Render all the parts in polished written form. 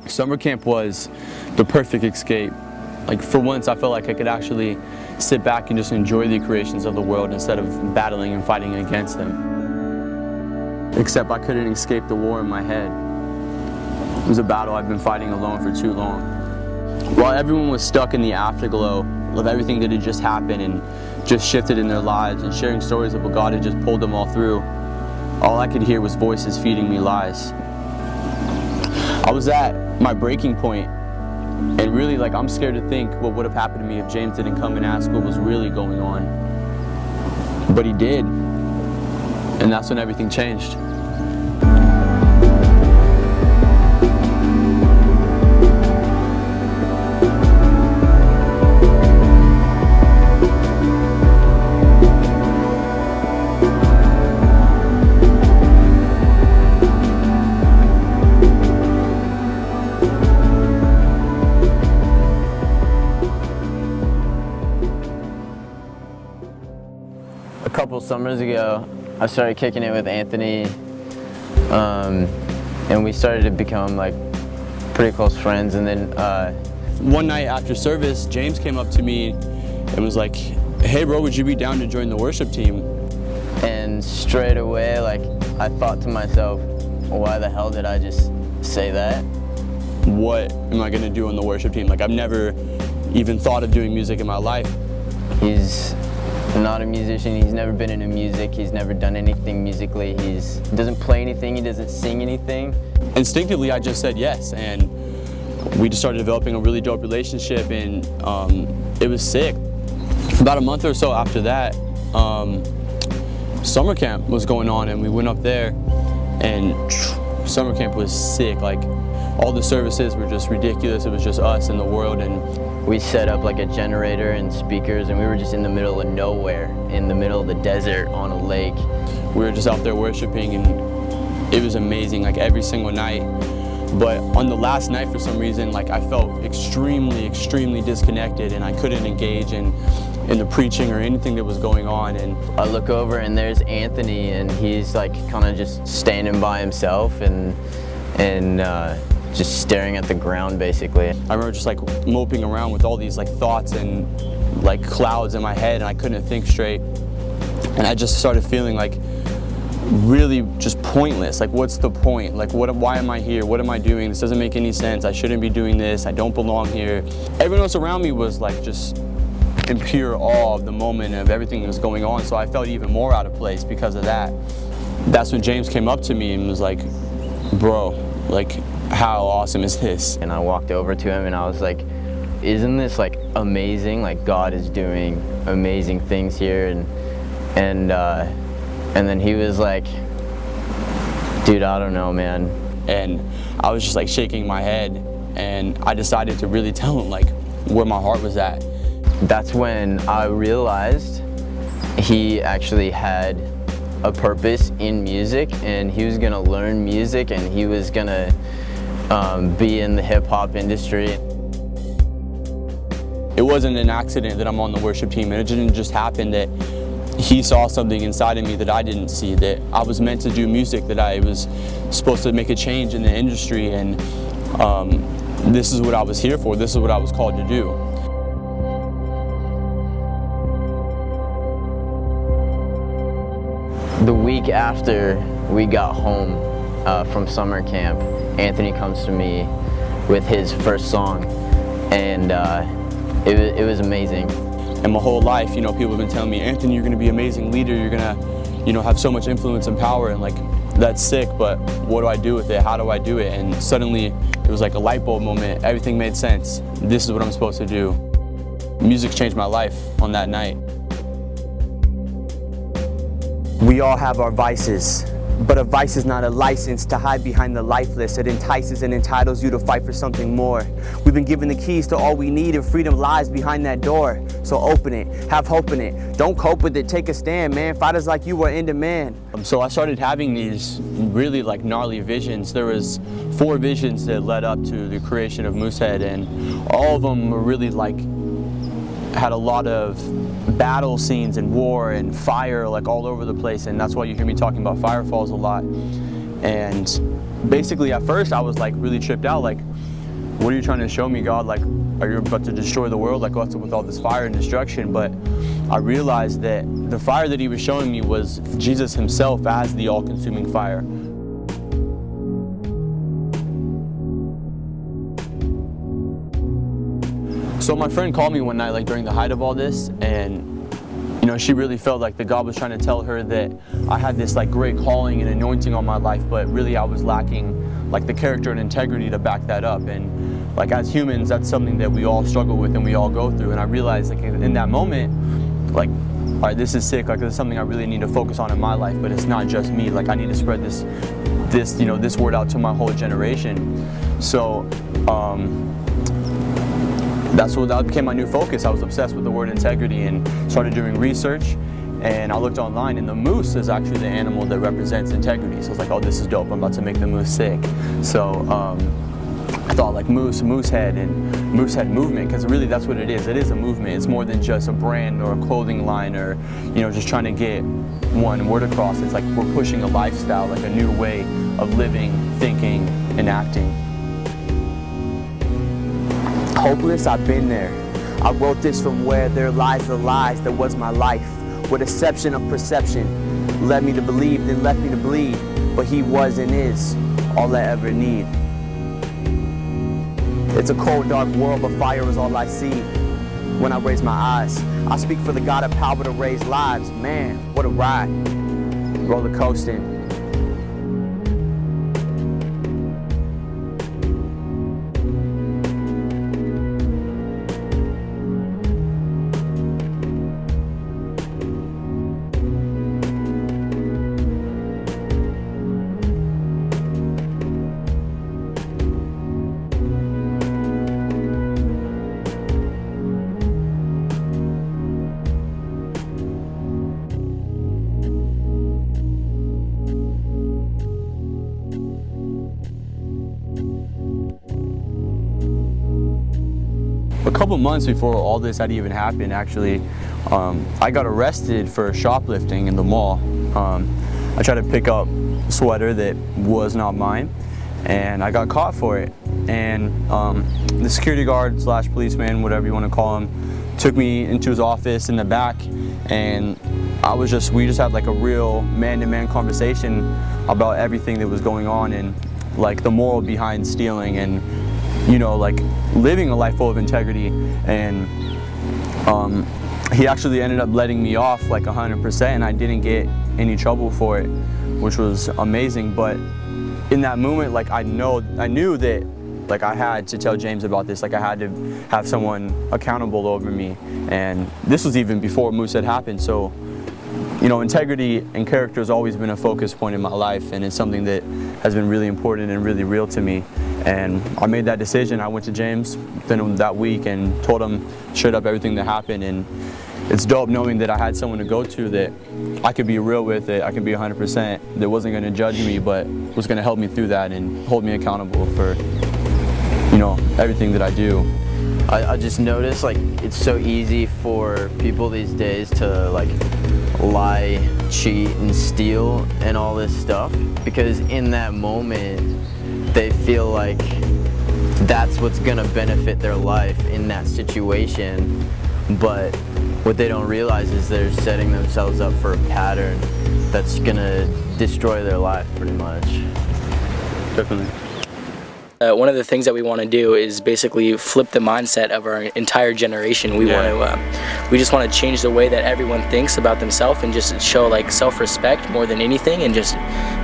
Summer camp was the perfect escape. Like, for once, I felt like I could actually sit back and just enjoy the creations of the world instead of battling and fighting against them. Except I couldn't escape the war in my head. It was a battle I've been fighting alone for too long. While everyone was stuck in the afterglow of everything that had just happened and just shifted in their lives and sharing stories of what God had just pulled them all through, all I could hear was voices feeding me lies. I was at my breaking point, and really, like, I'm scared to think what would have happened to me if James didn't come and ask what was really going on. But he did, and that's when everything changed. A couple summers ago, I started kicking it with Anthony, and we started to become like pretty close friends. And then one night after service, James came up to me and was like, "Hey bro, would you be down to join the worship team?" And straight away, like, I thought to myself, why the hell did I just say that? What am I gonna do on the worship team? Like, I've never even thought of doing music in my life. He's not a musician, he's never been into music, he's never done anything musically, he doesn't play anything, he doesn't sing anything. Instinctively, I just said yes, and we just started developing a really dope relationship, and it was sick. About a month or so after that, summer camp was going on, and we went up there, and summer camp was sick. Like, all the services were just ridiculous. It was just us and the world, and we set up like a generator and speakers, and we were just in the middle of nowhere, in the middle of the desert on a lake. We were just out there worshiping, and it was amazing, like, every single night. But on the last night, for some reason, like, I felt extremely disconnected, and I couldn't engage in the preaching or anything that was going on. And I look over and there's Anthony, and he's like kind of just standing by himself and just staring at the ground, basically. I remember just like moping around with all these like thoughts and like clouds in my head, and I couldn't think straight. And I just started feeling like really just pointless. Like, what's the point? Like, why am I here? What am I doing? This doesn't make any sense. I shouldn't be doing this. I don't belong here. Everyone else around me was like just in pure awe of the moment of everything that was going on. So I felt even more out of place because of that. That's when James came up to me and was like, "Bro, like, how awesome is this?" And I walked over to him and I was like, "Isn't this like amazing? Like, God is doing amazing things here." And then he was like, "Dude, I don't know, man." And I was just like shaking my head, and I decided to really tell him like where my heart was at. That's when I realized he actually had a purpose in music, and he was gonna learn music, and he was gonna be in the hip-hop industry. It wasn't an accident that I'm on the worship team, and it didn't just happen that he saw something inside of me that I didn't see, that I was meant to do music, that I was supposed to make a change in the industry, and this is what I was here for. This is what I was called to do. The week after we got home from summer camp, Anthony comes to me with his first song, and it was amazing. And my whole life, you know, people have been telling me, "Anthony, you're gonna be an amazing leader, you're gonna, you know, have so much influence and power," and like, that's sick, but what do I do with it? How do I do it? And suddenly, it was like a light bulb moment. Everything made sense. This is what I'm supposed to do. Music changed my life on that night. We all have our vices, but a vice is not a license to hide behind the lifeless. It entices and entitles you to fight for something more. We've been given the keys to all we need, and freedom lies behind that door. So open it, have hope in it. Don't cope with it, take a stand, man. Fighters like you are in demand. So I started having these really like gnarly visions. There was 4 visions that led up to the creation of MooseHead, and all of them were really like, had a lot of battle scenes and war and fire like all over the place, and that's why you hear me talking about firefalls a lot. And basically at first I was like really tripped out, like, what are you trying to show me, God? Like, are you about to destroy the world? Like, what's up with all this fire and destruction? But I realized that the fire that he was showing me was Jesus himself as the all-consuming fire. So my friend called me one night, like during the height of all this, and she really felt like that God was trying to tell her that I had this like great calling and anointing on my life, but really I was lacking like the character and integrity to back that up. And like as humans, that's something that we all struggle with and we all go through. And I realized like in that moment, like, all right, this is sick. Like, this is something I really need to focus on in my life, but it's not just me. Like, I need to spread this word out to my whole generation. So, that became my new focus. I was obsessed with the word integrity and started doing research. And I looked online, and the moose is actually the animal that represents integrity. So I was like, oh, this is dope. I'm about to make the moose sick. So I thought like MooseHead and MooseHead movement, because really that's what it is. It is a movement. It's more than just a brand or a clothing line or just trying to get one word across. It's like we're pushing a lifestyle, like a new way of living, thinking, and acting. Hopeless, I've been there. I wrote this from where there lies the lies that was my life. Where deception of perception led me to believe, then left me to bleed. But he was and is all I ever need. It's a cold, dark world, but fire is all I see. When I raise my eyes, I speak for the God of power to raise lives. Man, what a ride. Roller coasting. A couple months before all this had even happened, actually, I got arrested for shoplifting in the mall. I tried to pick up a sweater that was not mine, and I got caught for it. And the security guard / policeman, whatever you want to call him, took me into his office in the back, and we just had like a real man-to-man conversation about everything that was going on and like the moral behind stealing and like living a life full of integrity. And he actually ended up letting me off like 100%, and I didn't get any trouble for it, which was amazing. But in that moment, like I knew that like I had to tell James about this. Like I had to have someone accountable over me, and this was even before MooseHead happened. So integrity and character has always been a focus point in my life, and it's something that has been really important and really real to me. And I made that decision. I went to James within that week and told him straight up everything that happened. And it's dope knowing that I had someone to go to that I could be real with it. I could be 100%. That wasn't going to judge me, but was going to help me through that and hold me accountable for, everything that I do. I just noticed like it's so easy for people these days to like lie, cheat, and steal and all this stuff, because in that moment they feel like that's what's gonna benefit their life in that situation. But what they don't realize is they're setting themselves up for a pattern that's gonna destroy their life pretty much. Definitely. One of the things that we want to do is basically flip the mindset of our entire generation. We just want to change the way that everyone thinks about themselves and just show like self-respect more than anything. And just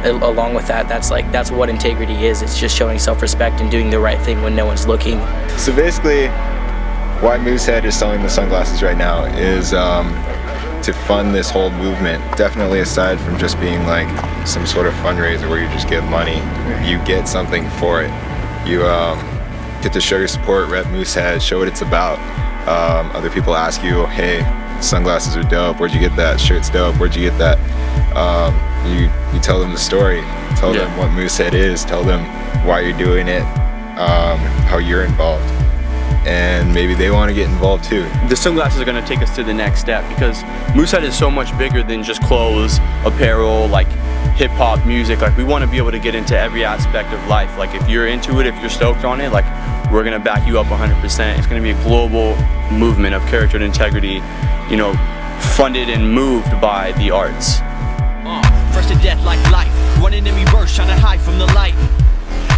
along with that, that's what integrity is. It's just showing self-respect and doing the right thing when no one's looking. So basically, why MooseHead is selling the sunglasses right now is to fund this whole movement. Definitely aside from just being like some sort of fundraiser where you just give money, you get something for it. You get to show your support, rep MooseHead, show what it's about. Other people ask you, hey, sunglasses are dope, where'd you get that? Shirt's dope, where'd you get that? You tell them the story, tell them what MooseHead is, tell them why you're doing it, how you're involved. And maybe they want to get involved too. The sunglasses are going to take us to the next step, because MooseHead is so much bigger than just clothes, apparel, like hip-hop music. Like we want to be able to get into every aspect of life. Like if you're into it, if you're stoked on it, like we're gonna back you up 100%. It's gonna be a global movement of character and integrity, you know, funded and moved by the arts. Fresh to death like life, running in reverse, trying to hide from the light.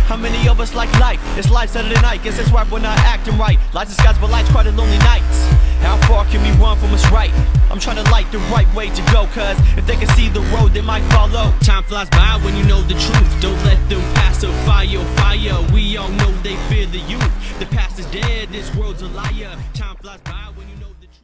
How many of us like life? It's life Saturday night, guess that's why we're not acting right. Lights and skies, but life's quite a lonely nights. How far can we run from what's right? I'm trying to light the right way to go, cause if they can see the road, they might follow. Time flies by when you know the truth. Don't let them pacify your fire. We all know they fear the youth. The past is dead, this world's a liar. Time flies by when you know the